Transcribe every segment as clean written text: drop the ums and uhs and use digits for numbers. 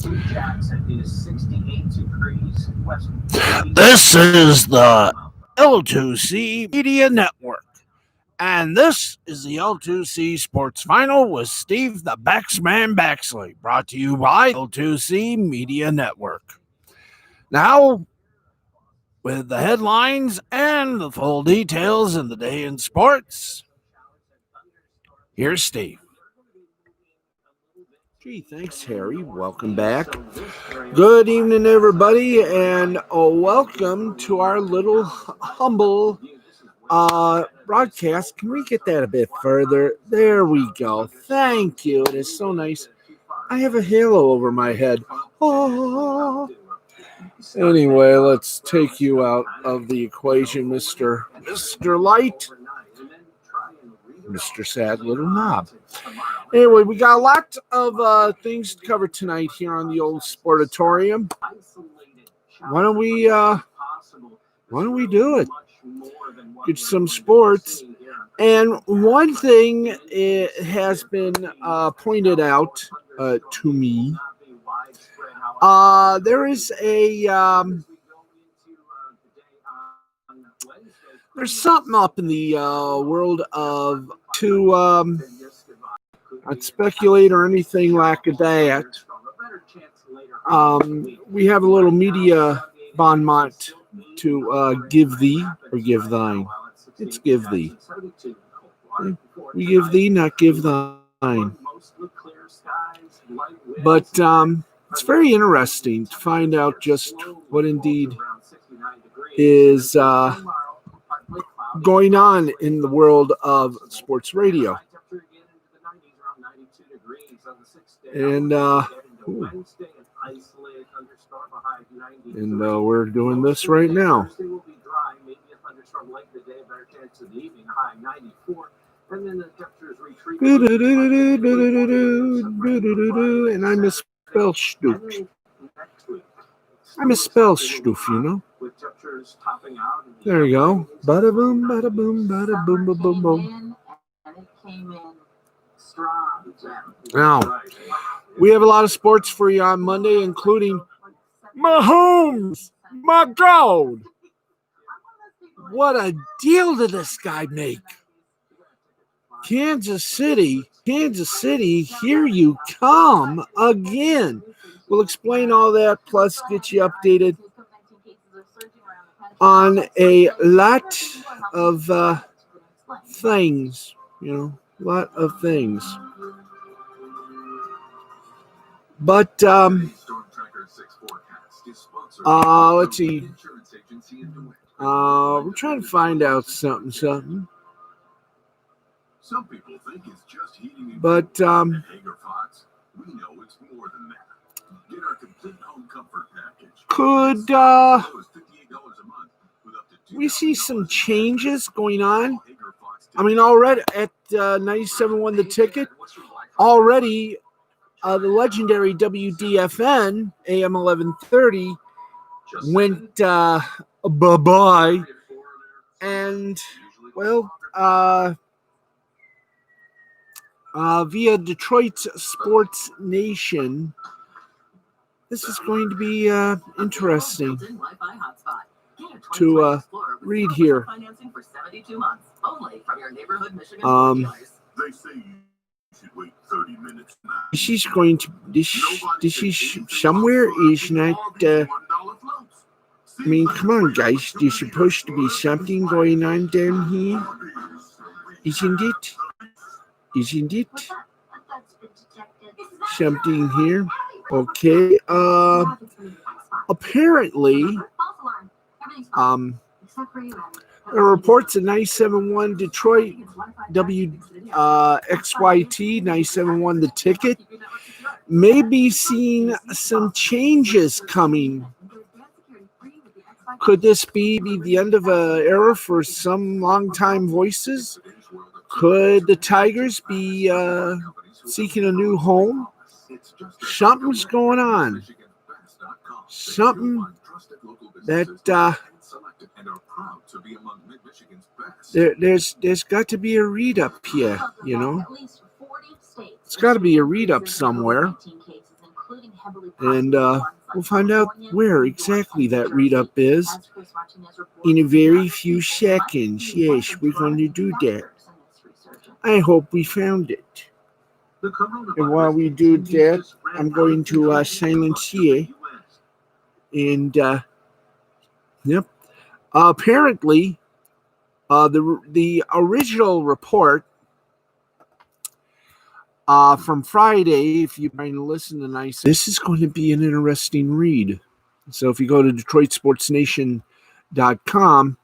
This is the L2C Media Network, and this is the L2C Sports Final with Steve the Baxman Baxley, brought to you by L2C Media Network. Now, with the headlines and the full details of the day in sports, here's Steve. Gee, thanks, Harry. Welcome back. Good evening, everybody, and welcome to our little humble broadcast. Can we get that a bit further? There we go. Thank you. It is so nice. I have a halo over my head. Oh. Anyway, let's take you out of the equation, Mr. Light. Mr. Sad Little Knob. Anyway, we got a lot of things to cover tonight here on the old Sportatorium. Why don't we do it? Get some sports. And one thing has been pointed out to me. There is there's something up in the world of I'd speculate or anything like that. We have a little media bon mot to give thee or give thine. It's give thee. We give thee, not give thine. But it's very interesting to find out just what indeed is going on in the world of sports radio. And we're doing this right now. And I misspell Stoof. I misspell Stoof, you know. There you go. Bada boom, bada boom, bada boom, boom, boom, boom. Now, we have a lot of sports for you on Monday, including Mahomes, my God. What a deal did this guy make? Kansas City, here you come again. We'll explain all that, plus get you updated on a lot of things, a lot of things. But let's see. We're trying to find out something. Some people think it's just heating, but we know it's more than that. Get our complete home comfort package. Could we see some changes going on? I mean, already at 97.1 The Ticket, already the legendary WDFN AM 1130 went bye-bye, and via Detroit's Sports Nation, this is going to be interesting to read here. She's going to. This somewhere is not. I mean, come on, guys. There's supposed to be something going on down here, isn't it? Isn't it? Something here. Okay. Apparently, there are reports of 97.1 Detroit WXYT 97.1 The Ticket may be seeing some changes coming. Could this be the end of an era for some long-time voices? Could the Tigers be seeking a new home? Something's going on. Something that there's got to be a read up here, It's got to be a read up somewhere. And we'll find out where exactly that read-up is in a very few seconds. Yes, we're going to do that. I hope we found it. And while we do that, I'm going to silence here. And, yep. Apparently, the original report from Friday, if you're trying to listen to this is going to be an interesting read. So if you go to DetroitSportsNation.com,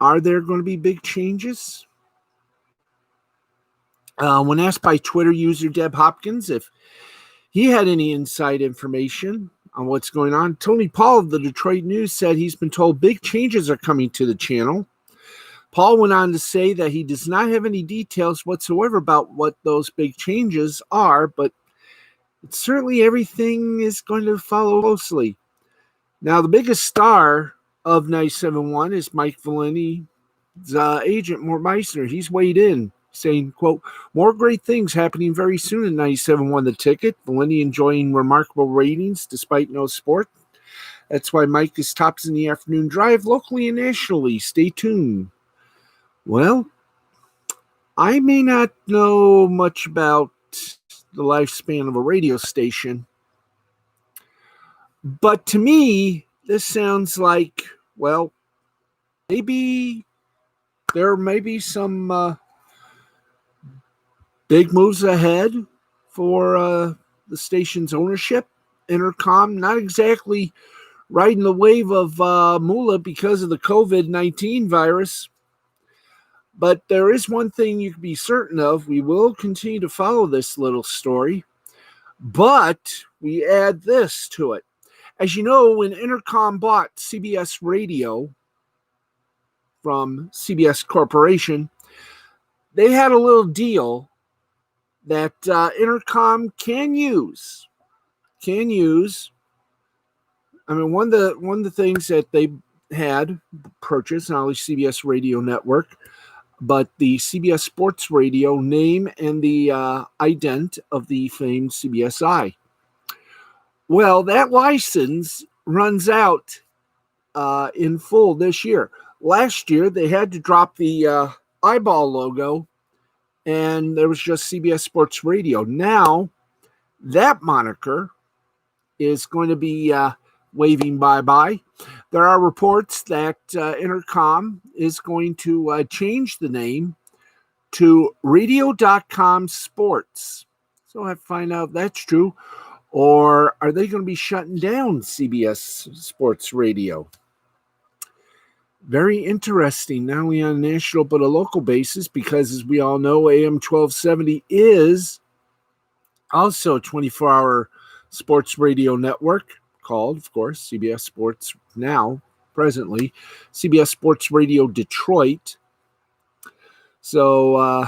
are there going to be big changes? When asked by Twitter user Deb Hopkins if he had any inside information on what's going on, Tony Paul of the Detroit News said he's been told big changes are coming to the channel. Paul went on to say that he does not have any details whatsoever about what those big changes are, but certainly everything is going to follow closely. Now, the biggest star of 97.1 is Mike Valenti's agent, Mort Meissner. He's weighed in, saying, quote, more great things happening very soon at 97.1 The Ticket. Valenti enjoying remarkable ratings despite no sport. That's why Mike is tops in the afternoon drive locally and nationally. Stay tuned. Well, I may not know much about the lifespan of a radio station, but to me, this sounds like, well, maybe there may be some big moves ahead for the station's ownership. Intercom, not exactly riding the wave of Moolah because of the COVID-19 virus. But there is one thing you can be certain of. We will continue to follow this little story, but we add this to it. As you know, when Intercom bought CBS Radio from CBS Corporation, they had a little deal that Intercom can use. I mean, one of the things that they had purchased, not only CBS Radio Network, but the CBS Sports Radio name and the ident of the famed CBSI. Well, that license runs out in full this year. Last year, they had to drop the eyeball logo, and there was just CBS Sports Radio. Now, that moniker is going to be waving bye-bye. There are reports that Intercom is going to change the name to Radio.com Sports. So I have to find out if that's true. Or are they going to be shutting down CBS Sports Radio? Very interesting, not only on a national but a local basis, because as we all know, AM 1270 is also a 24-hour sports radio network called, of course, CBS Sports now, presently, CBS Sports Radio Detroit. So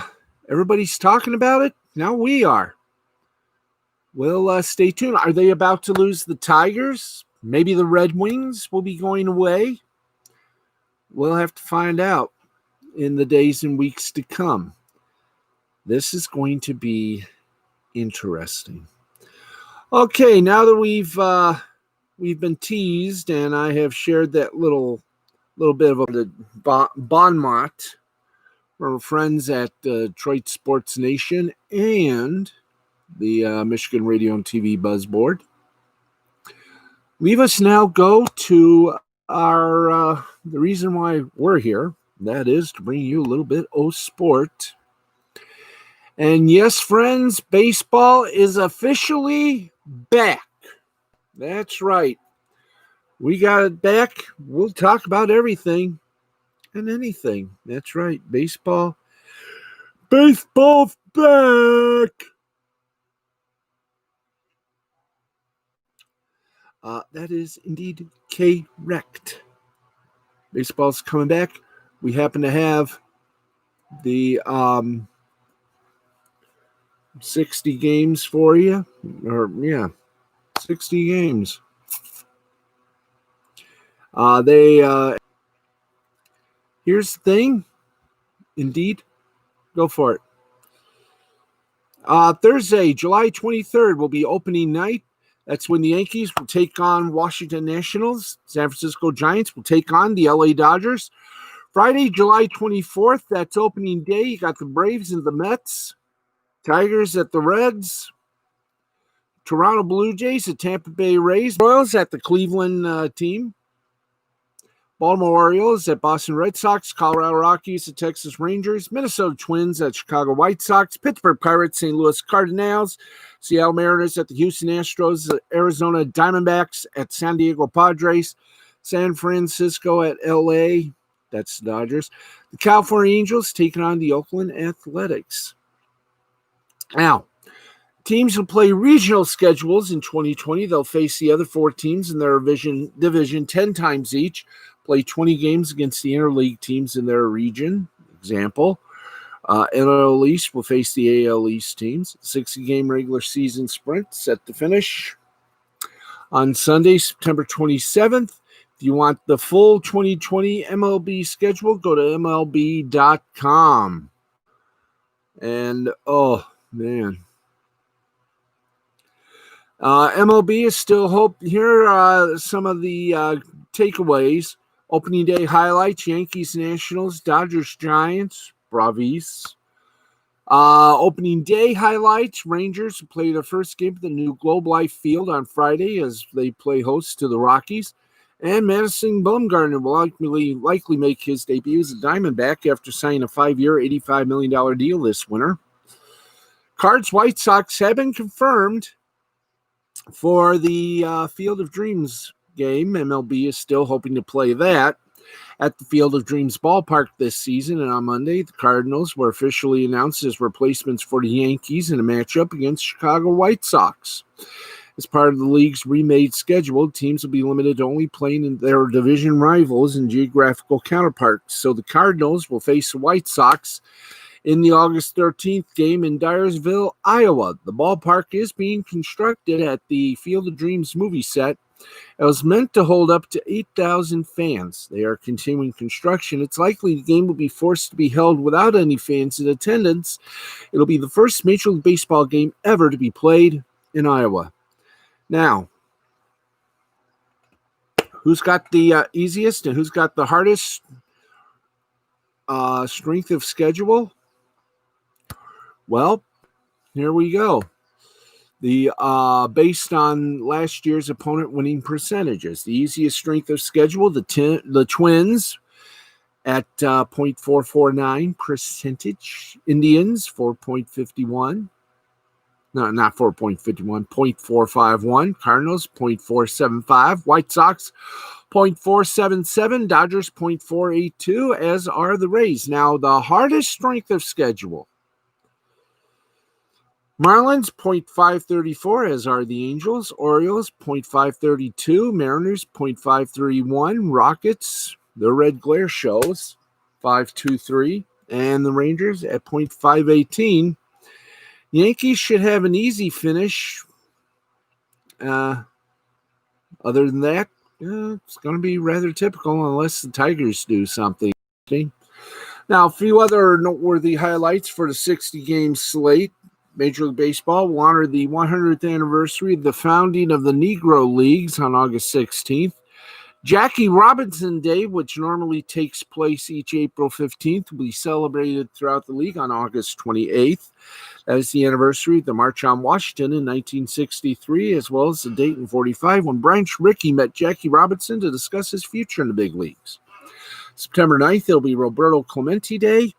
everybody's talking about it. Now we are. We'll stay tuned. Are they about to lose the Tigers? Maybe the Red Wings will be going away? We'll have to find out in the days and weeks to come. This is going to be interesting. Okay, now that we've been teased and I have shared that little bit of the bon mot from friends at Detroit Sports Nation and the Michigan Radio and TV Buzz Board. Leave us now go to our the reason why we're here. That is to bring you a little bit of sport. And yes, friends, baseball is officially back. That's right. We got it back. We'll talk about everything and anything. That's right. Baseball's back. That is indeed correct. Baseball's coming back. We happen to have the 60 games for you. 60 games. Here's the thing. Indeed. Go for it. Thursday, July 23rd, will be opening night. That's when the Yankees will take on Washington Nationals. San Francisco Giants will take on the LA Dodgers. Friday, July 24th, that's opening day. You got the Braves and the Mets. Tigers at the Reds. Toronto Blue Jays at Tampa Bay Rays. Royals at the Cleveland team. Baltimore Orioles at Boston Red Sox. Colorado Rockies at Texas Rangers. Minnesota Twins at Chicago White Sox. Pittsburgh Pirates, St. Louis Cardinals. Seattle Mariners at the Houston Astros. Arizona Diamondbacks at San Diego Padres. San Francisco at LA. That's the Dodgers. The California Angels taking on the Oakland Athletics. Now, teams will play regional schedules in 2020. They'll face the other four teams in their division 10 times each, play 20 games against the interleague teams in their region. Example, NL East will face the AL East teams. 60-game regular season sprint set to finish on Sunday, September 27th. If you want the full 2020 MLB schedule, go to MLB.com. And, oh, man. MLB is still hope. Here are some of the takeaways. Opening day highlights: Yankees, Nationals, Dodgers, Giants, Braves. Opening day highlights: Rangers play their first game at the new Globe Life Field on Friday as they play host to the Rockies. And Madison Bumgarner will likely make his debut as a Diamondback after signing a 5-year, $85 million deal this winter. Cards, White Sox have been confirmed for the Field of Dreams game. MLB is still hoping to play that at the Field of Dreams ballpark this season. And on Monday, the Cardinals were officially announced as replacements for the Yankees in a matchup against Chicago White Sox. As part of the league's remade schedule, teams will be limited to only playing in their division rivals and geographical counterparts. So the Cardinals will face the White Sox in the August 13th game in Dyersville, Iowa. The ballpark is being constructed at the Field of Dreams movie set. It was meant to hold up to 8,000 fans. They are continuing construction. It's likely the game will be forced to be held without any fans in attendance. It'll be the first Major League Baseball game ever to be played in Iowa. Now, who's got the easiest and who's got the hardest strength of schedule? Well, here we go. The based on last year's opponent winning percentages, the easiest strength of schedule, the Twins at 0.449 percentage, Indians 4.51. No, not 4.51, 0.451. Cardinals, 0.475. White Sox, 0.477. Dodgers, 0.482, as are the Rays. Now, the hardest strength of schedule. Marlins, 0.534, as are the Angels. Orioles, 0.532. Mariners, 0.531. Rockets, the red glare shows, 523. And the Rangers at 0.518. Yankees should have an easy finish. Other than that, it's going to be rather typical unless the Tigers do something. Now, a few other noteworthy highlights for the 60-game slate. Major League Baseball will honor the 100th anniversary of the founding of the Negro Leagues on August 16th. Jackie Robinson Day, which normally takes place each April 15th, will be celebrated throughout the league on August 28th. That is the anniversary of the March on Washington in 1963, as well as the date in 45 when Branch Rickey met Jackie Robinson to discuss his future in the big leagues. September 9th, it'll be Roberto Clemente Day.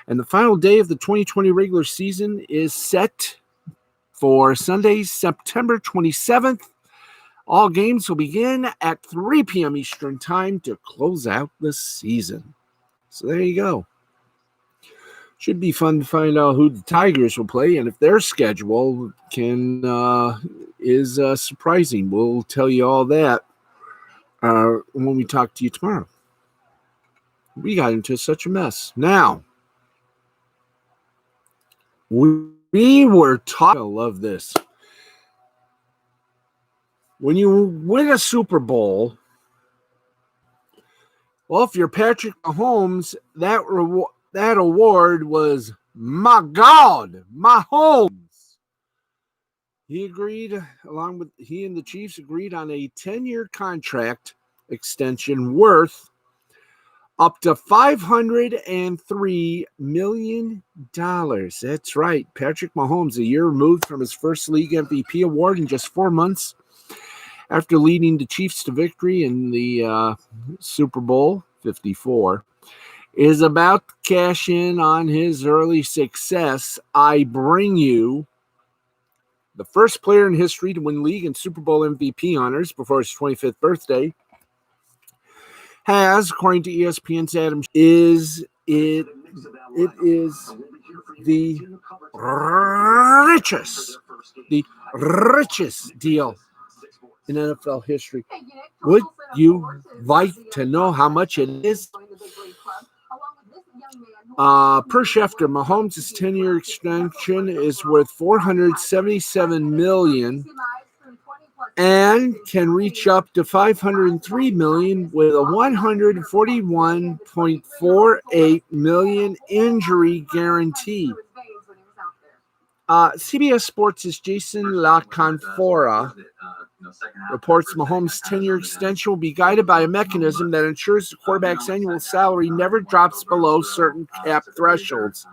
And the final day of the 2020 regular season is set for Sunday, September 27th. All games will begin at 3 p.m. Eastern Time to close out the season. So there you go. Should be fun to find out who the Tigers will play and if their schedule is surprising. We'll tell you all that when we talk to you tomorrow. We got into such a mess. Now, we were talking. I love this. When you win a Super Bowl, well, if you're Patrick Mahomes, that award was, my God, Mahomes. he and the Chiefs agreed on a 10-year contract extension worth up to $503 million. That's right. Patrick Mahomes, a year removed from his first league MVP award in just 4 months after leading the Chiefs to victory in the Super Bowl 54, is about to cash in on his early success. I bring you the first player in history to win league and Super Bowl MVP honors before his 25th birthday. Has, according to ESPN's Adam, is the richest deal in NFL history. Would you like to know how much it is? Per Schefter, Mahomes' 10-year extension is worth $477 million and can reach up to $503 million with a $141.48 million injury guarantee. CBS Sports' Jason La Canfora reports Mahomes' 10-year extension will be guided by a mechanism that ensures the quarterback's annual salary never drops below certain cap thresholds.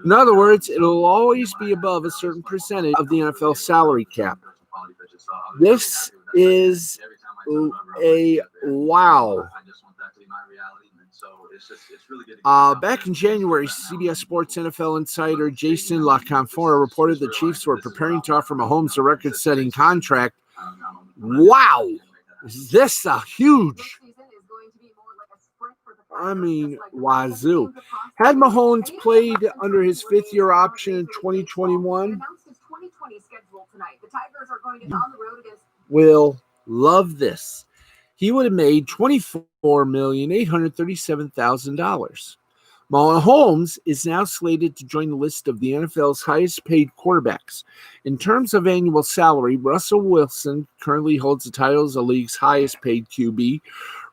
In other words, it will always be above a certain percentage of the NFL salary cap. This is a wow. Back in January, CBS Sports NFL insider Jason La Canfora reported the Chiefs were preparing to offer Mahomes a record-setting contract. Wow! Is this a huge? Wazoo. Had Mahomes played under his fifth-year option in 2021, will love this. He would have made $24,837,000. Mahomes is now slated to join the list of the NFL's highest-paid quarterbacks. In terms of annual salary, Russell Wilson currently holds the title as the league's highest-paid QB,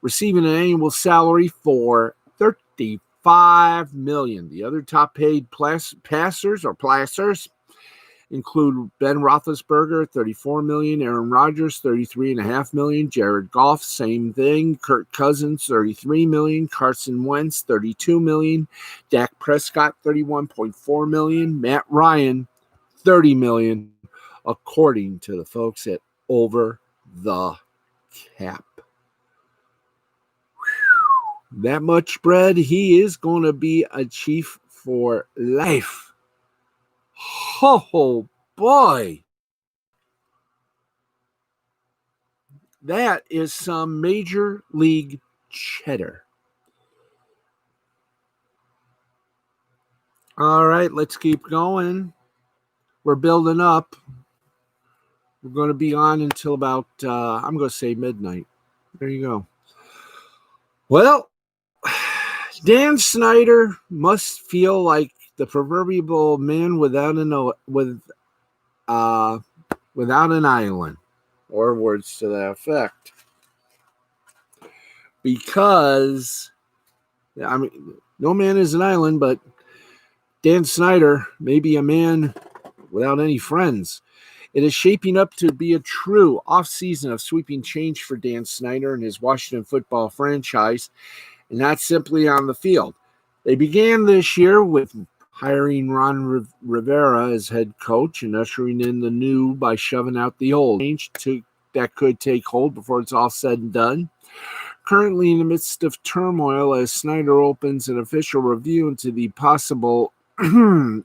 receiving an annual salary for $35 million. The other top-paid passers include Ben Roethlisberger, $34 million, Aaron Rodgers, $33.5 million, Jared Goff, same thing, Kirk Cousins, $33 million, Carson Wentz, $32 million, Dak Prescott, $31.4 million, Matt Ryan, $30 million, according to the folks at Over the Cap. That much bread, he is going to be a Chief for life. Oh, boy. That is some major league cheddar. All right, let's keep going. We're building up. We're going to be on until about, I'm going to say midnight. There you go. Well, Dan Snyder must feel like the proverbial man without an island, or words to that effect. Because, no man is an island, but Dan Snyder may be a man without any friends. It is shaping up to be a true offseason of sweeping change for Dan Snyder and his Washington football franchise, and not simply on the field. They began this year with hiring Ron Rivera as head coach and ushering in the new by shoving out the old. Change that could take hold before it's all said and done. Currently in the midst of turmoil as Snyder opens an official review into the possible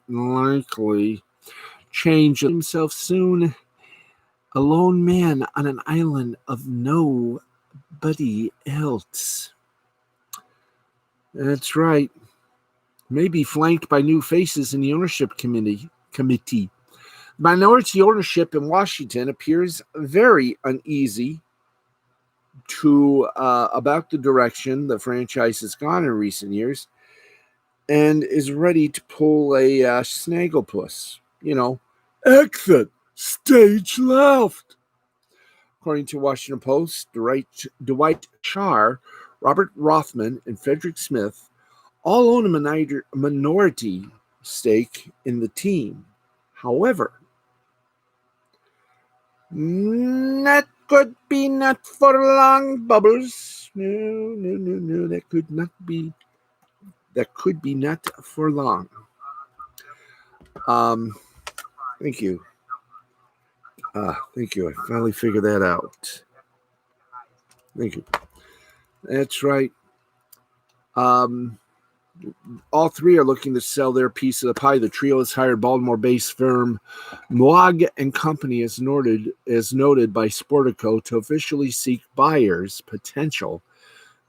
likely change of himself soon, a lone man on an island of nobody else. That's right. May be flanked by new faces in the ownership committee. Minority ownership in Washington appears very uneasy about the direction the franchise has gone in recent years and is ready to pull a snagglepuss. Exit, stage left. According to Washington Post, Dwight Scharr, Robert Rothman, and Frederick Smith all own a minority stake in the team. However, That could be not for long, Bubbles. No. That could not be. That could be not for long. Um, thank you. Thank you. I finally figured that out. Thank you. That's right. Um, all three are looking to sell their piece of the pie. The trio has hired Baltimore-based firm Moag and Company, as noted by Sportico, to officially seek buyers potential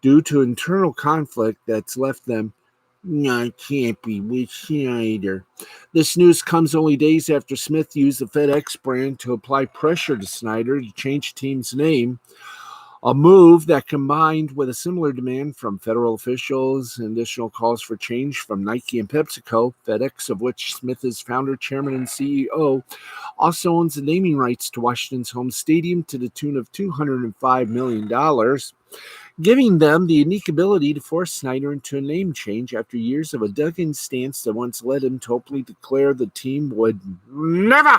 due to internal conflict that's left them. No, it can't be with Snyder. This news comes only days after Smith used the FedEx brand to apply pressure to Snyder to change the team's name, a move that combined with a similar demand from federal officials and additional calls for change from Nike and PepsiCo. FedEx, of which Smith is founder, chairman, and CEO, also owns the naming rights to Washington's home stadium to the tune of $205 million, giving them the unique ability to force Snyder into a name change after years of a dug-in stance that once led him to openly declare the team would never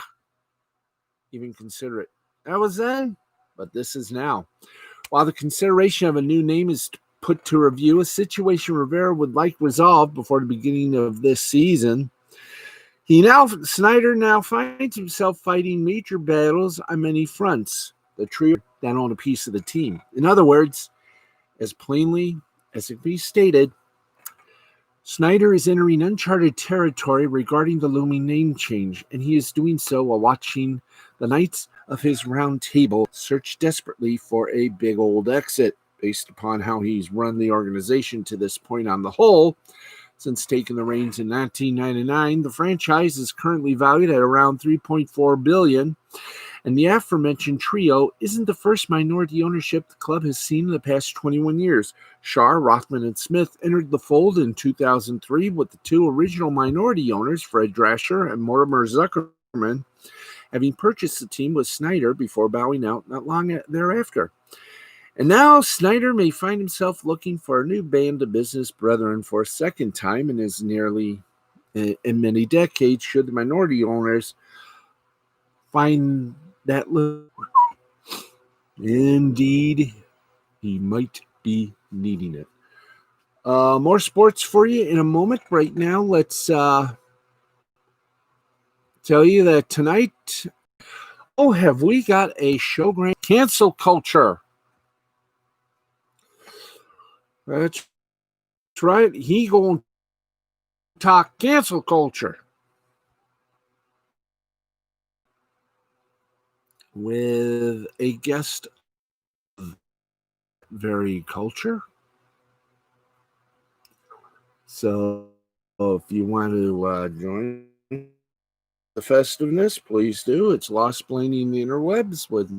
even consider it. That was then, but this is now. While the consideration of a new name is put to review, a situation Rivera would like resolved before the beginning of this season, Snyder now finds himself fighting major battles on many fronts. The trio that own a piece of the team. In other words, as plainly as it be stated, Snyder is entering uncharted territory regarding the looming name change, and he is doing so while watching the Knights of his round table search desperately for a big old exit. Based upon how he's run the organization to this point on the whole, since taking the reins in 1999, the franchise is currently valued at around $3.4 billion. And the aforementioned trio isn't the first minority ownership the club has seen in the past 21 years. Shar, Rothman, and Smith entered the fold in 2003 with the two original minority owners, Fred Drasher and Mortimer Zuckerman, having purchased the team with Snyder before bowing out not long thereafter. And now Snyder may find himself looking for a new band of business brethren for a second time in his nearly in many decades, should the minority owners find that look. Indeed, he might be needing it. More sports for you in a moment. Right now, let's tell you that tonight, have we got a show grand cancel culture. That's right. He going to talk cancel culture with a guest very culture. So if you want to join the festiveness, please do. It's Lost Blaming the Interwebs with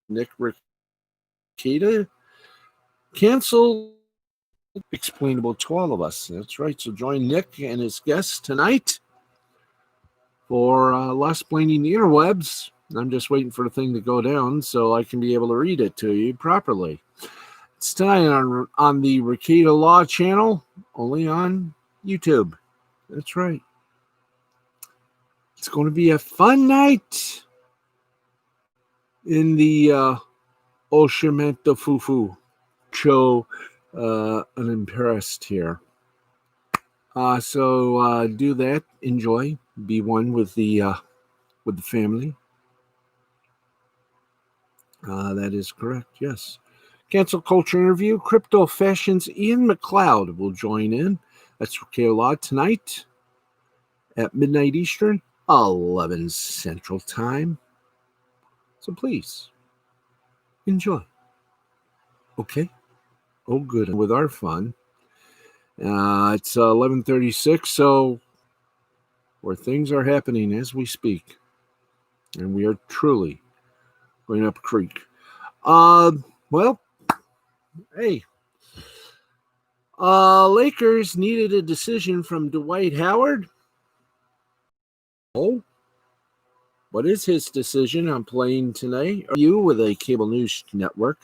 Nick Ricada. Cancel explainable to all of us. That's right. So join Nick and his guests tonight for Lost Blaming the Interwebs. I'm just waiting for the thing to go down so I can be able to read it to you properly. It's tonight on the Ricada Law channel, only on YouTube. That's right. It's going to be a fun night in the Oshimento Fufu show. Unimpressed here. So do that. Enjoy. Be one with the family. That is correct. Yes. Cancel culture interview. Crypto Fashion's Ian McLeod will join in. That's Ricada Law tonight at midnight Eastern, 11 Central Time. So please enjoy. Okay. Oh, good. With our fun. It's 11:36, so where things are happening as we speak, and we are truly going up a creek. Well, hey, Lakers needed a decision from Dwight Howard. Oh, what is his decision on playing tonight? Are you with a cable news network?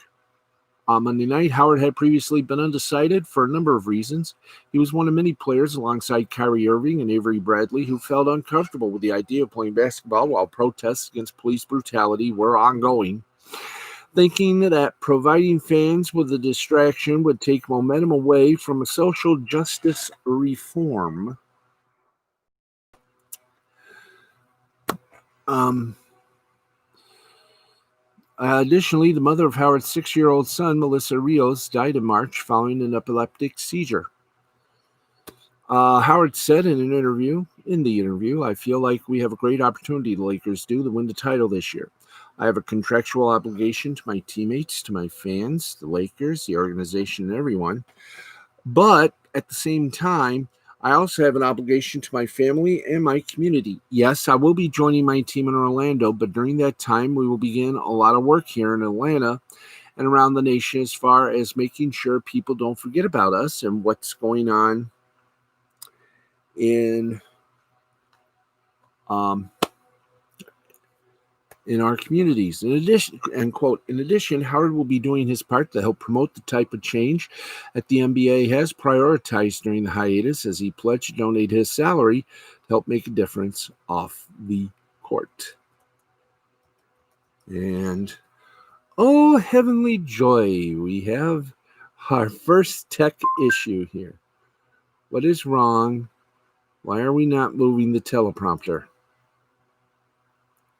On Monday night, Howard had previously been undecided for a number of reasons. He was one of many players alongside Kyrie Irving and Avery Bradley who felt uncomfortable with the idea of playing basketball while protests against police brutality were ongoing, thinking that providing fans with a distraction would take momentum away from a social justice reform. Additionally, the mother of Howard's 6-year-old son, Melissa Rios, died in March following an epileptic seizure. Howard said in the interview, I feel like we have a great opportunity, the Lakers do, to win the title this year. I have a contractual obligation to my teammates, to my fans, the Lakers, the organization, and everyone. But at the same time, I also have an obligation to my family and my community. Yes, I will be joining my team in Orlando, but during that time, we will begin a lot of work here in Atlanta and around the nation as far as making sure people don't forget about us and what's going on in our communities. In addition, end quote, in addition, Howard will be doing his part to help promote the type of change that the NBA has prioritized during the hiatus as he pledged to donate his salary to help make a difference off the court. And oh, heavenly joy, we have our first tech issue here. What is wrong? Why are we not moving the teleprompter?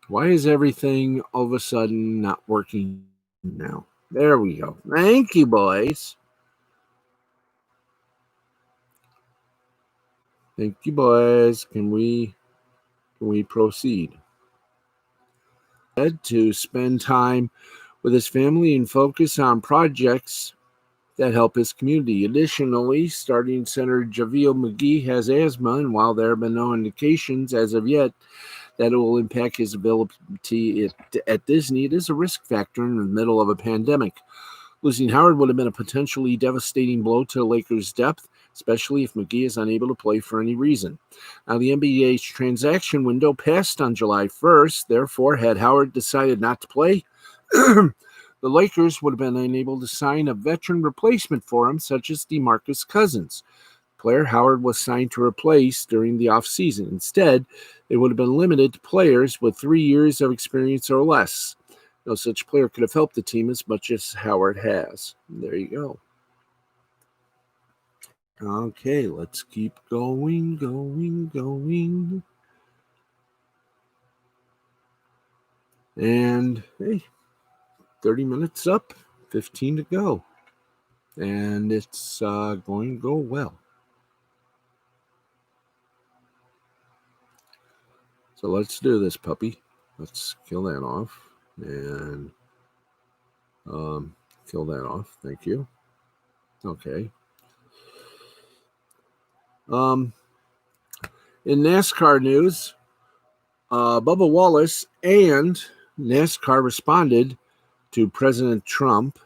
Why is everything all of a sudden not working now? There we go. Thank you, boys. Thank you, boys. Can we proceed? To spend time with his family and focus on projects that help his community. Additionally, starting center JaVale McGee has asthma, and while there have been no indications as of yet that it will impact his availability at Disney, it is a risk factor in the middle of a pandemic. Losing Howard would have been a potentially devastating blow to the Lakers' depth, especially if McGee is unable to play for any reason. Now, the NBA's transaction window passed on July 1st. Therefore, had Howard decided not to play, the Lakers would have been unable to sign a veteran replacement for him, such as DeMarcus Cousins, player Howard was signed to replace during the offseason. Instead, they would have been limited to players with 3 years of experience or less. No such player could have helped the team as much as Howard has. There you go. Okay, let's keep going. And hey, 30 minutes up, 15 to go. And it's going to go well. So let's do this, puppy. Let's kill that off. And kill that off. Thank you. Okay. In NASCAR news, Bubba Wallace and NASCAR responded to President Trump.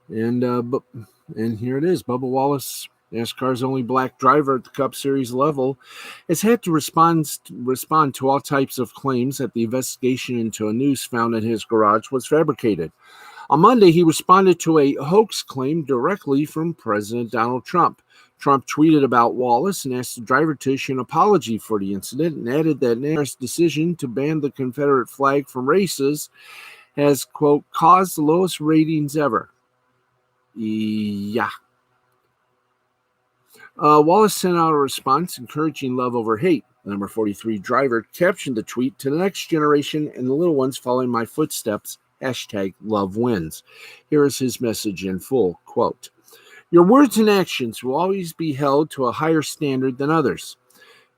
And here it is. Bubba Wallace, NASCAR's only black driver at the Cup Series level, has had to respond to all types of claims that the investigation into a noose found in his garage was fabricated. On Monday, he responded to a hoax claim directly from President Donald Trump. Trump tweeted about Wallace and asked the driver to issue an apology for the incident and added that NASCAR's decision to ban the Confederate flag from races has, quote, caused the lowest ratings ever. Yeah. Wallace sent out a response encouraging love over hate. The number 43 driver captioned the tweet, to the next generation and the little ones following my footsteps, #LoveWins. Here is his message in full, quote, your words and actions will always be held to a higher standard than others.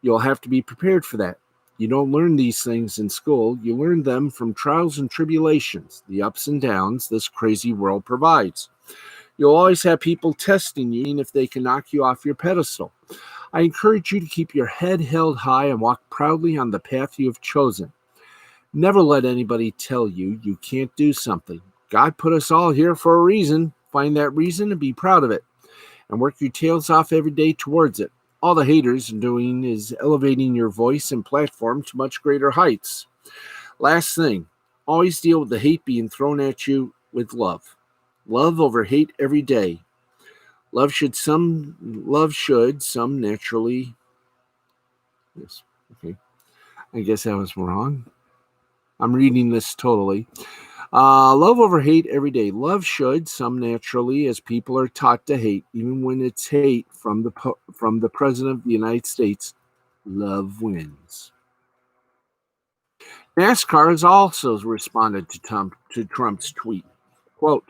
You'll have to be prepared for that. You don't learn these things in school. You learn them from trials and tribulations, the ups and downs this crazy world provides. You'll always have people testing you if they can knock you off your pedestal. I encourage you to keep your head held high and walk proudly on the path you have chosen. Never let anybody tell you you can't do something. God put us all here for a reason. Find that reason and be proud of it. And work your tails off every day towards it. All the haters are doing is elevating your voice and platform to much greater heights. Last thing, always deal with the hate being thrown at you with love. Love over hate every day. Love should some naturally. Yes. Okay. I guess I was wrong. I'm reading this totally. Love over hate every day. Love should some naturally, as people are taught to hate, even when it's hate from the president of the United States. Love wins. NASCAR has also responded to Trump's tweet. Quote,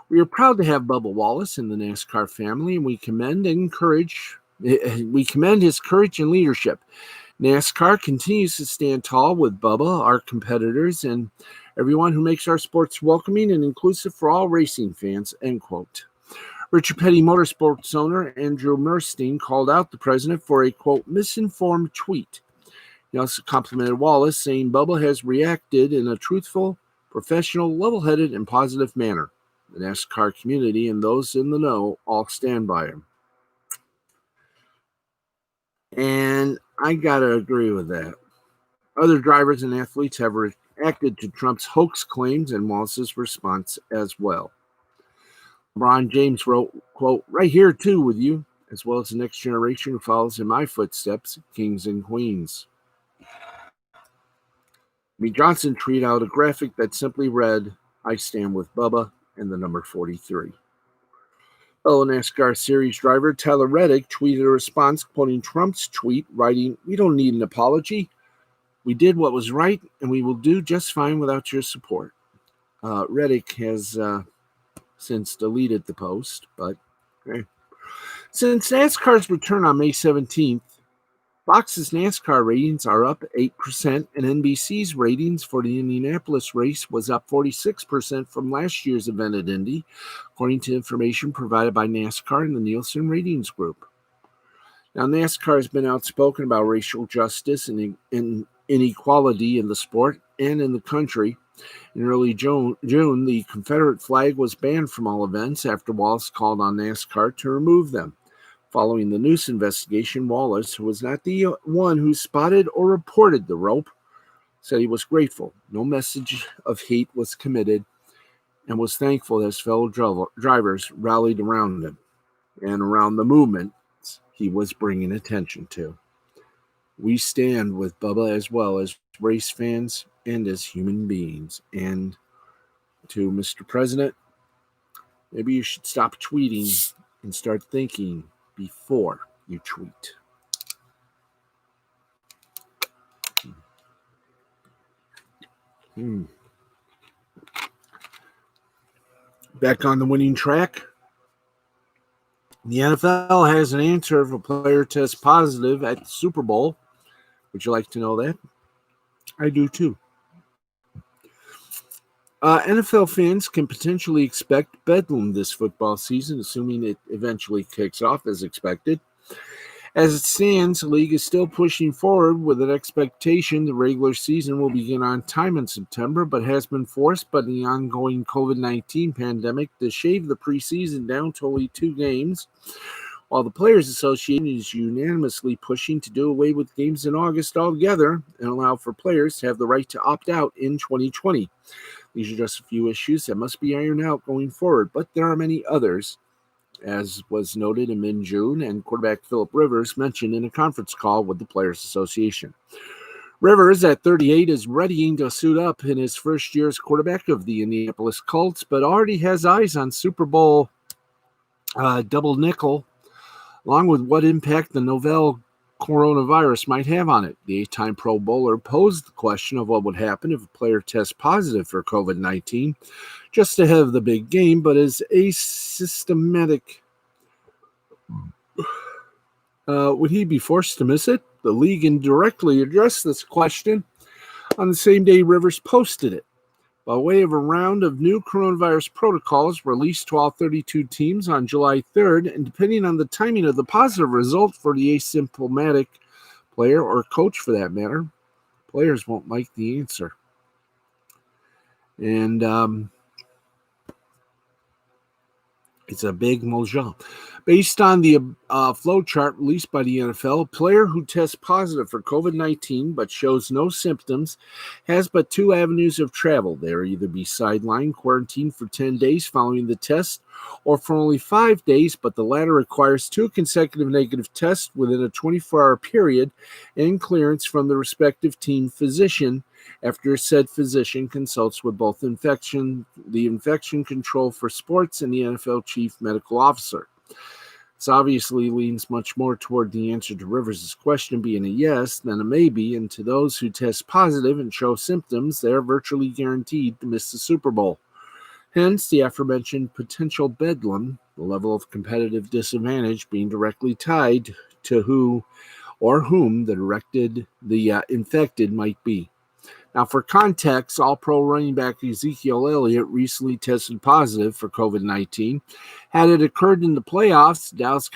"We are proud to have Bubba Wallace in the NASCAR family, and we commend his courage and leadership. NASCAR continues to stand tall with Bubba, our competitors, and everyone who makes our sports welcoming and inclusive for all racing fans," end quote. Richard Petty Motorsports owner Andrew Merstein called out the president for a, quote, misinformed tweet. He also complimented Wallace, saying Bubba has reacted in a truthful, professional, level-headed, and positive manner. The NASCAR community and those in the know all stand by him. And I gotta agree with that. Other drivers and athletes have reacted to Trump's hoax claims and Wallace's response as well. LeBron James wrote, quote, "Right here too with you, as well as the next generation who follows in my footsteps, kings and queens." Jimmy Johnson tweeted out a graphic that simply read, "I stand with Bubba," and the number 43. Fellow NASCAR Series driver Tyler Reddick tweeted a response quoting Trump's tweet, writing, "We don't need an apology. We did what was right, and we will do just fine without your support." Reddick has since deleted the post, but okay. Since NASCAR's return on May 17th, Fox's NASCAR ratings are up 8%, and NBC's ratings for the Indianapolis race was up 46% from last year's event at Indy, according to information provided by NASCAR and the Nielsen Ratings Group. Now, NASCAR has been outspoken about racial justice and inequality in the sport and in the country. In early June, the Confederate flag was banned from all events after Wallace called on NASCAR to remove them. Following the Noose investigation, Wallace, who was not the one who spotted or reported the rope, said he was grateful no message of hate was committed and was thankful that his fellow drivers rallied around him and around the movement he was bringing attention to. We stand with Bubba as well as race fans and as human beings. And to Mr. President, maybe you should stop tweeting and start thinking before you tweet. Back on the winning track. The NFL has an answer if a player tests positive at the Super Bowl. Would you like to know that? I do too. NFL fans can potentially expect bedlam this football season, assuming it eventually kicks off as expected. As it stands, the league is still pushing forward with an expectation the regular season will begin on time in September, but has been forced by the ongoing COVID-19 pandemic to shave the preseason down to only 2 games, while the Players Association is unanimously pushing to do away with games in August altogether and allow for players to have the right to opt out in 2020. These are just a few issues that must be ironed out going forward, but there are many others, as was noted in mid-June, and quarterback Philip Rivers mentioned in a conference call with the Players Association. Rivers, at 38, is readying to suit up in his first year as quarterback of the Indianapolis Colts, but already has eyes on Super Bowl double nickel, along with what impact the novel coronavirus might have on it. The 8-time Pro Bowler posed the question of what would happen if a player tests positive for COVID-19 just ahead of the big game, but is asymptomatic. Would he be forced to miss it? The league indirectly addressed this question on the same day Rivers posted it, by way of a round of new coronavirus protocols released to all 32 teams on July 3rd, and depending on the timing of the positive result for the asymptomatic player or coach for that matter, players won't like the answer. And It's a big moja. Based on the flow chart released by the NFL, a player who tests positive for COVID 19 but shows no symptoms has but two avenues of travel. They'll either be sidelined, quarantined for 10 days following the test, or for only 5 days, but the latter requires two consecutive negative tests within a 24-hour period and clearance from the respective team physician after said physician consults with both the infection control for sports and the NFL chief medical officer. This obviously leans much more toward the answer to Rivers' question being a yes than a maybe, and to those who test positive and show symptoms, they are virtually guaranteed to miss the Super Bowl. Hence, the aforementioned potential bedlam, the level of competitive disadvantage being directly tied to who or whom the infected might be. Now, for context, All-Pro running back Ezekiel Elliott recently tested positive for COVID-19. Had it occurred in the playoffs, the Dallas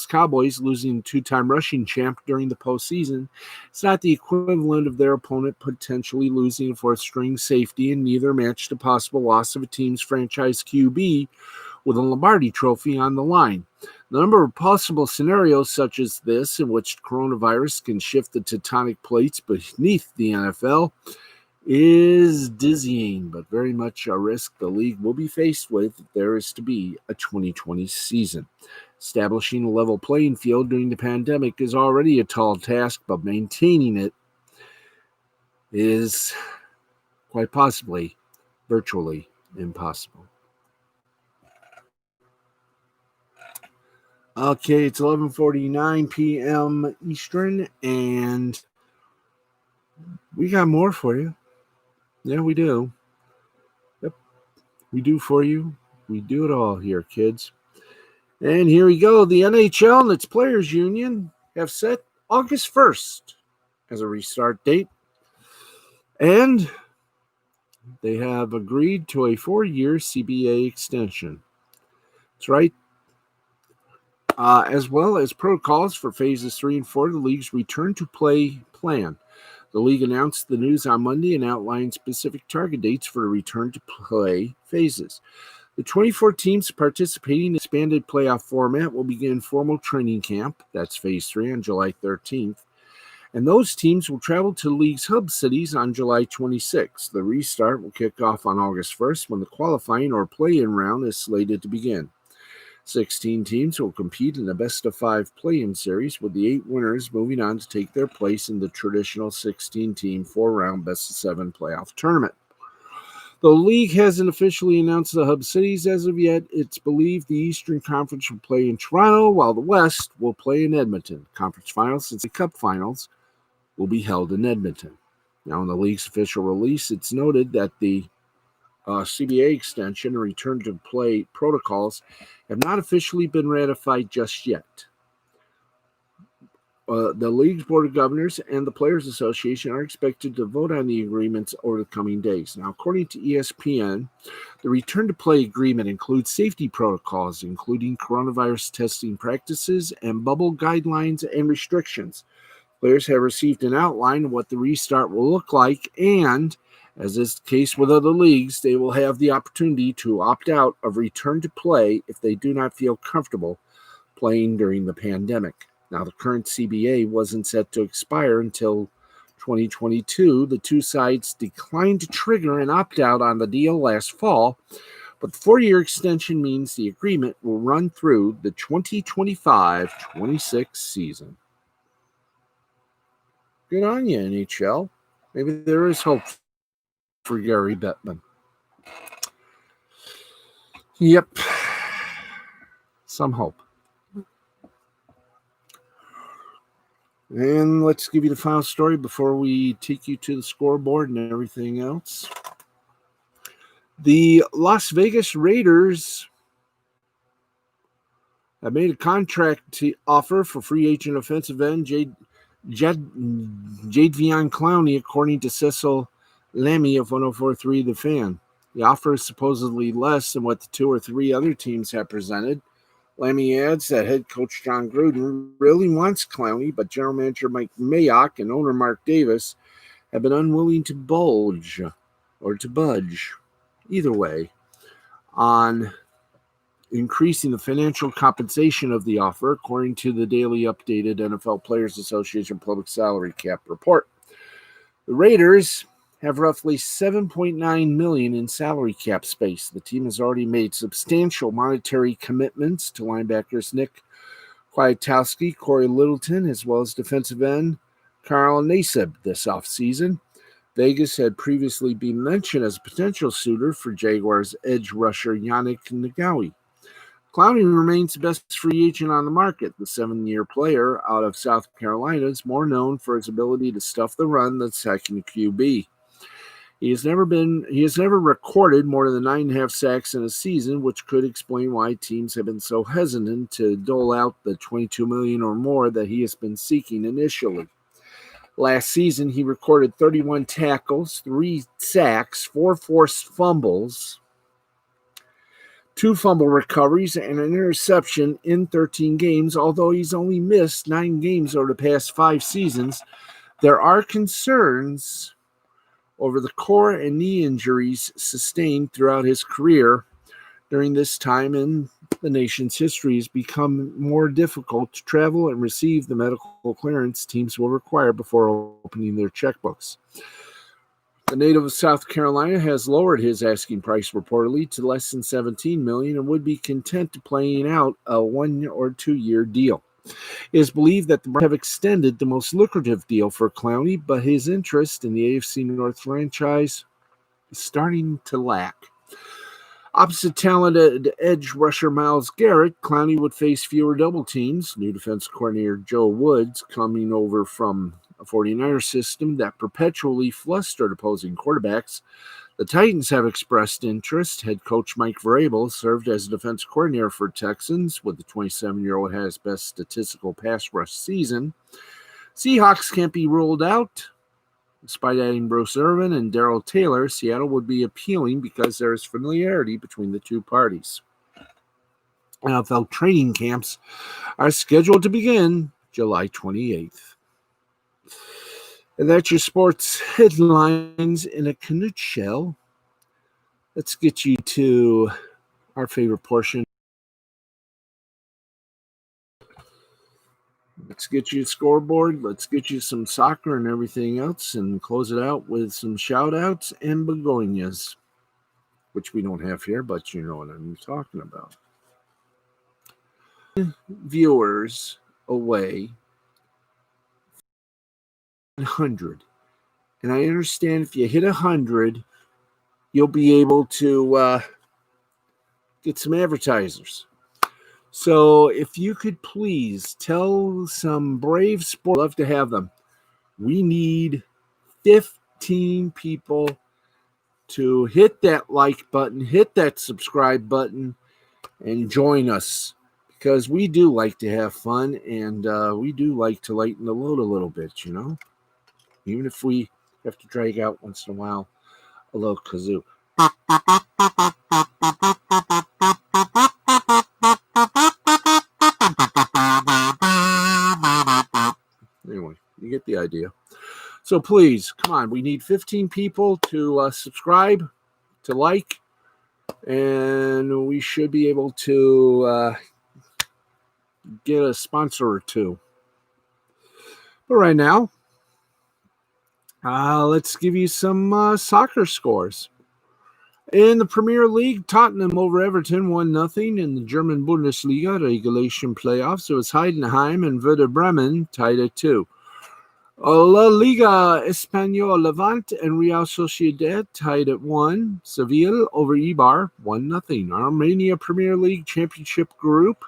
Cowboys losing two-time rushing champ during the postseason, it's not the equivalent of their opponent potentially losing a fourth-string safety, and neither matched a possible loss of a team's franchise QB with a Lombardi trophy on the line. The number of possible scenarios such as this in which coronavirus can shift the tectonic plates beneath the NFL is dizzying, but very much a risk the league will be faced with if there is to be a 2020 season. Establishing a level playing field during the pandemic is already a tall task, but maintaining it is quite possibly virtually impossible. Okay, it's 11:49 p.m. Eastern, and we got more for you. Yeah, we do. Yep, we do for you. We do it all here, kids. And here we go. The NHL and its players' union have set August 1st as a restart date, and they have agreed to a 4-year CBA extension. That's right. As well as protocols for phases 3 and 4 of the league's return to play plan. The league announced the news on Monday and outlined specific target dates for the return to play phases. The 24 teams participating in the expanded playoff format will begin formal training camp, that's phase 3, on July 13th. And those teams will travel to the league's hub cities on July 26th. The restart will kick off on August 1st when the qualifying or play-in round is slated to begin. 16 teams will compete in a best-of-5 play-in series, with the 8 winners moving on to take their place in the traditional 16-team 4-round best-of-7 playoff tournament. The league hasn't officially announced the hub cities as of yet. It's believed the Eastern Conference will play in Toronto, while the West will play in Edmonton. Conference finals, since the Cup finals, will be held in Edmonton. Now, in the league's official release, it's noted that the CBA extension and return to play protocols have not officially been ratified just yet. The league's board of governors and the Players Association are expected to vote on the agreements over the coming days. Now, according to ESPN, the return to play agreement includes safety protocols, including coronavirus testing practices and bubble guidelines and restrictions. Players have received an outline of what the restart will look like, and as is the case with other leagues, they will have the opportunity to opt out of return to play if they do not feel comfortable playing during the pandemic. Now, the current CBA wasn't set to expire until 2022. The two sides declined to trigger an opt-out on the deal last fall, but the 4-year extension means the agreement will run through the 2025-26 season. Good on you, NHL. Maybe there is hope for Gary Bettman. Yep. Some hope. And let's give you the final story before we take you to the scoreboard and everything else. The Las Vegas Raiders have made a contract offer for free agent offensive end Jadeveon Clowney, according to Cecil Lammey of 104.3 The Fan. The offer is supposedly less than what the 2 or 3 other teams have presented. Lammey adds that head coach John Gruden really wants Clowney, but general manager Mike Mayock and owner Mark Davis have been unwilling to budge. Either way, on increasing the financial compensation of the offer, according to the daily updated NFL Players Association public salary cap report. The Raiders have roughly $7.9 million in salary cap space. The team has already made substantial monetary commitments to linebackers Nick Kwiatkowski, Corey Littleton, as well as defensive end Carl Nassib this offseason. Vegas had previously been mentioned as a potential suitor for Jaguars edge rusher Yannick Ngakoue. Clowney remains the best free agent on the market. The 7-year player out of South Carolina is more known for his ability to stuff the run than second QB. He has never recorded more than 9.5 sacks in a season, which could explain why teams have been so hesitant to dole out the $22 million or more that he has been seeking initially. Last season, he recorded 31 tackles, 3 sacks, 4 forced fumbles, 2 fumble recoveries, and an interception in 13 games. Although he's only missed 9 games over the past 5 seasons, there are concerns over the core and knee injuries sustained throughout his career. During this time in the nation's history, has become more difficult to travel and receive the medical clearance teams will require before opening their checkbooks. The native of South Carolina has lowered his asking price reportedly to less than $17 million and would be content to playing out a 1 or 2 year deal. It is believed that the Browns have extended the most lucrative deal for Clowney, but his interest in the AFC North franchise is starting to lack. Opposite talented edge rusher Myles Garrett, Clowney would face fewer double teams. New defense coordinator Joe Woods, coming over from a 49ers system that perpetually flustered opposing quarterbacks. The Titans have expressed interest. Head coach Mike Vrabel served as defense coordinator for Texans, with the 27-year-old had his best statistical pass rush season. Seahawks can't be ruled out. Despite adding Bruce Irvin and Darrell Taylor, Seattle would be appealing because there is familiarity between the two parties. NFL training camps are scheduled to begin July 28th. And that's your sports headlines in a nutshell. Let's get you to our favorite portion. Let's get you a scoreboard. Let's get you some soccer and everything else and close it out with some shout-outs and begonias, which we don't have here, but you know what I'm talking about. Viewers away 100. And I understand if you hit 100, you'll be able to get some advertisers. So if you could please tell some brave sports, I'd love to have them. We need 15 people to hit that like button, hit that subscribe button, and join us. Because we do like to have fun, and we do like to lighten the load a little bit, you know? Even if we have to drag out once in a while a little kazoo. Anyway, you get the idea. So please, come on. We need 15 people to subscribe, to like, and we should be able to get a sponsor or two. But right now, let's give you some soccer scores. In the Premier League, Tottenham over Everton 1-0. In the German Bundesliga regulation playoffs, it was Heidenheim and Werder Bremen tied at 2. La Liga Española Levante and Real Sociedad tied at 1. Seville over Eibar 1-0. Armenia Premier League Championship Group,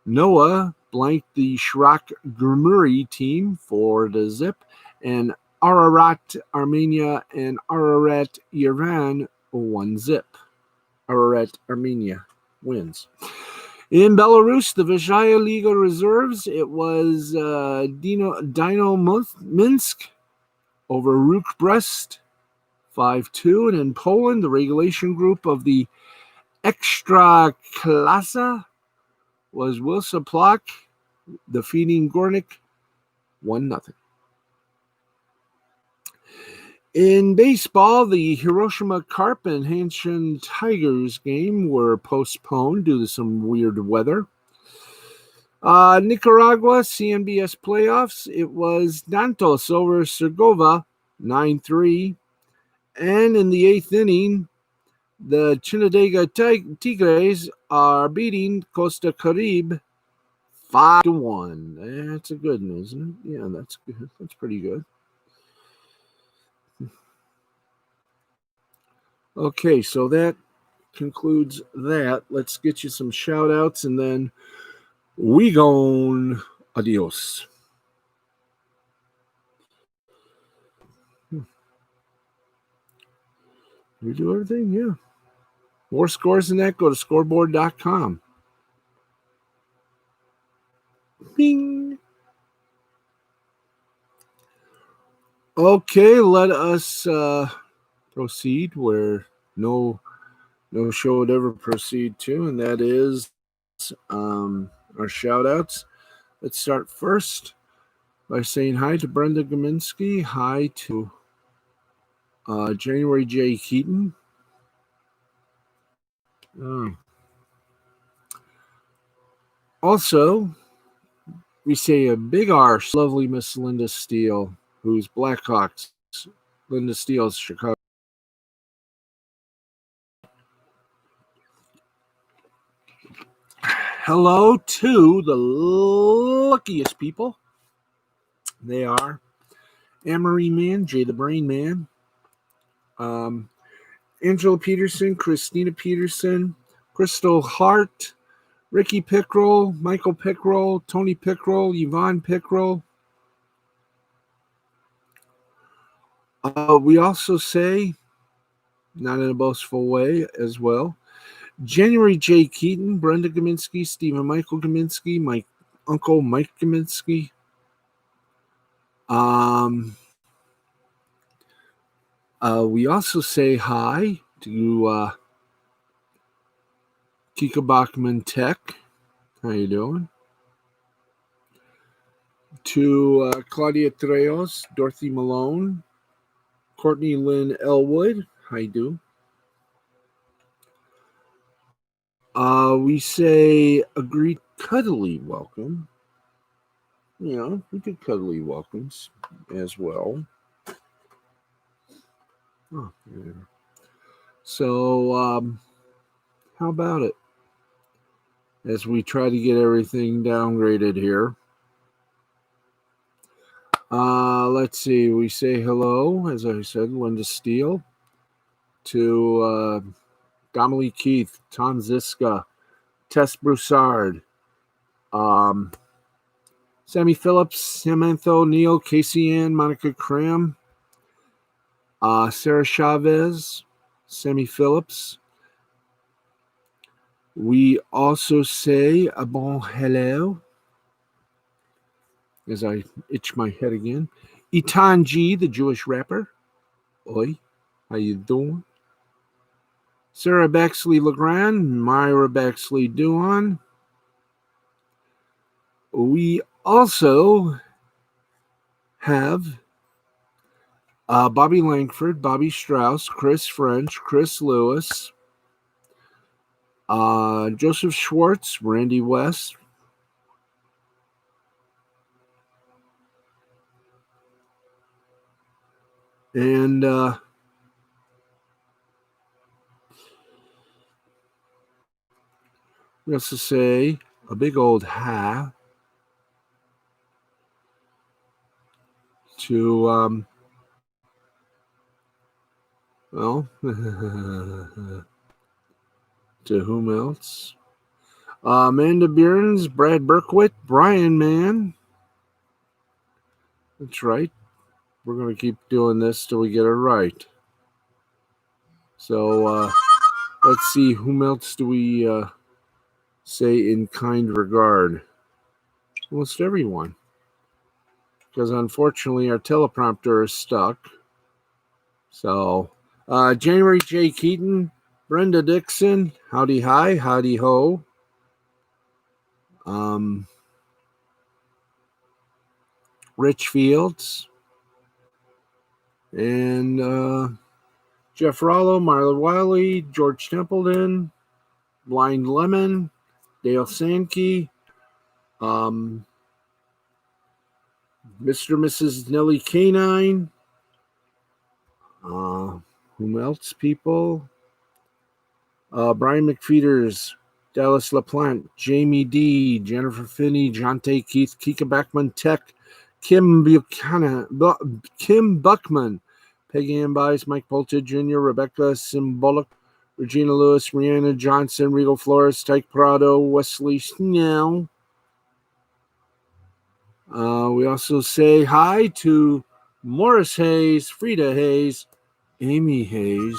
Noah blanked the Shrak Gurmuri team 4-0, and Ararat Armenia and Ararat Yerevan 1-0. Ararat Armenia wins. In Belarus, the Vizhaya Liga reserves, it was Dino Minsk over Ruk Brest 5-2. And in Poland, the regulation group of the Ekstra Klasa was Wisła Płock defeating Górnik 1-0. In baseball, the Hiroshima Carp and Hanshin Tigers game were postponed due to some weird weather. Nicaragua CNBS playoffs. It was Dantos over Sergova 9-3. And in the eighth inning, the Chinadega Tigres are beating Costa Caribe 5-1. That's a good one, isn't it? Yeah, that's good. That's pretty good. Okay, so that concludes that. Let's get you some shout outs and then we gone. Adios. We do everything? Yeah. More scores than that, go to scoreboard.com. Bing. Okay, let us proceed where no show would ever proceed to, and that is our shout outs. Let's start first by saying hi to Brenda Gaminsky, hi to January J. Keaton. Also, we say a big R, lovely Miss Linda Steele, who's Blackhawks. Linda Steele's Chicago. Hello to the luckiest people. They are Amory Man, Jay the Brain Man, Angela Peterson, Christina Peterson, Crystal Hart, Ricky Pickrell, Michael Pickrell, Tony Pickrell, Yvonne Pickrell. We also say, not in a boastful way as well, January J. Keaton, Brenda Gaminsky, Stephen Michael Gaminsky, my uncle Mike Gaminsky. We also say hi to Kika Bachman Tech. How you doing? To Claudia Treos, Dorothy Malone, Courtney Lynn Elwood. How you do? We say agreed cuddly welcome. You know, we do cuddly welcomes as well. Oh, yeah. So, how about it? As we try to get everything downgraded here. Let's see. We say hello, as I said, Linda Steele, to Dominique Keith, Tom Ziska, Tess Broussard, Sammy Phillips, Samantha O'Neill, Casey Ann, Monica Cram, Sarah Chavez, Sammy Phillips. We also say a bon hello, as I itch my head again. Itan G, the Jewish rapper. Oi, how you doing? Sarah Baxley Legrand, Myra Baxley Duan. We also have Bobby Langford, Bobby Strauss, Chris French, Chris Lewis, Joseph Schwartz, Randy West, and we also say a big old hi to well, to whom else? Amanda Bierns, Brad Berkwitt, Brian Mann. That's right. We're going to keep doing this till we get it right. So let's see, whom else do we say in kind regard? Almost everyone. Because unfortunately our teleprompter is stuck. So January J. Keaton, Brenda Dixon, howdy hi, howdy ho. Rich Fields, And Jeff Rollo, Marla Wiley, George Templeton, Blind Lemon, Dale Sankey, Mr. and Mrs. Nellie Canine. Whom else, people? Brian McFeeters, Dallas LaPlante, Jamie D, Jennifer Finney, Jonte Keith, Kika Backman Tech, Kim Buchanan, Kim Buckman, Peggy Ann Bice, Mike Polta Jr., Rebecca Symbolic, Regina Lewis, Rihanna Johnson, Regal Flores, Tyke Prado, Wesley Snell. We also say hi to Morris Hayes, Frida Hayes, Amy Hayes,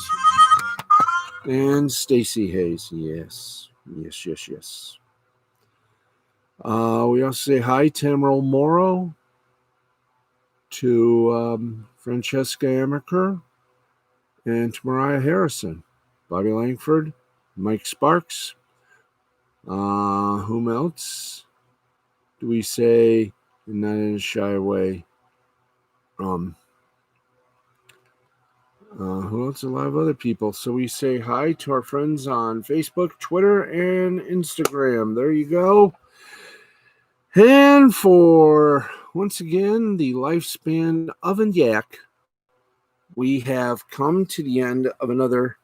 and Stacy Hayes. Yes. We also say hi to Emerald Morrow, to Francesca Amaker, and to Mariah Harrison, Bobby Langford, Mike Sparks. Whom else do we say, not in a shy way? Who else? A lot of other people. So we say hi to our friends on Facebook, Twitter, and Instagram. There you go. And for, once again, the lifespan of a yak, we have come to the end of another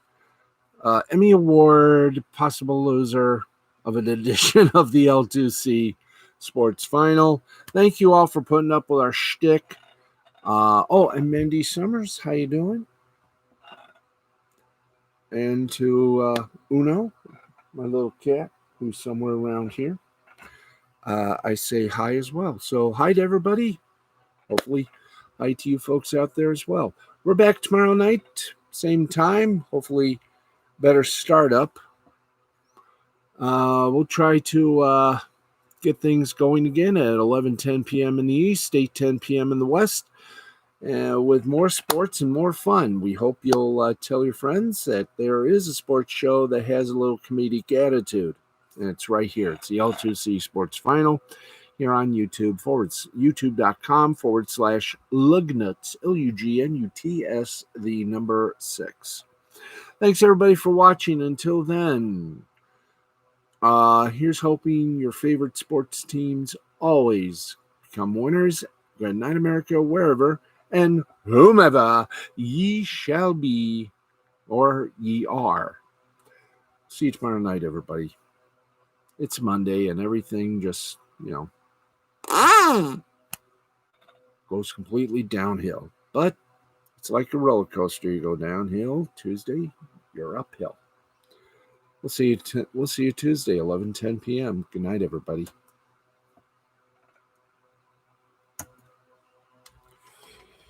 Emmy Award possible loser of an edition of the L2C Sports Final. Thank you all for putting up with our shtick. And Mandy Summers, how you doing? And to Uno, my little cat, who's somewhere around here, I say hi as well. So hi to everybody. Hopefully, hi to you folks out there as well. We're back tomorrow night, same time. Hopefully, better startup. We'll try to get things going again at 11:10 p.m. in the East, 8:10 p.m. in the West. With more sports and more fun. We hope you'll tell your friends that there is a sports show that has a little comedic attitude. And it's right here. It's the L2C Sports Final here on YouTube, youtube.com/Lugnuts, Lugnuts, the number 6. Thanks, everybody, for watching. Until then, here's hoping your favorite sports teams always become winners. Good night, America, wherever and whomever ye shall be, or ye are. See you tomorrow night, everybody. It's Monday, and everything just, goes completely downhill. But it's like a roller coaster. You go downhill. Tuesday, you're uphill. We'll see you Tuesday, 11:10 p.m. Good night, everybody.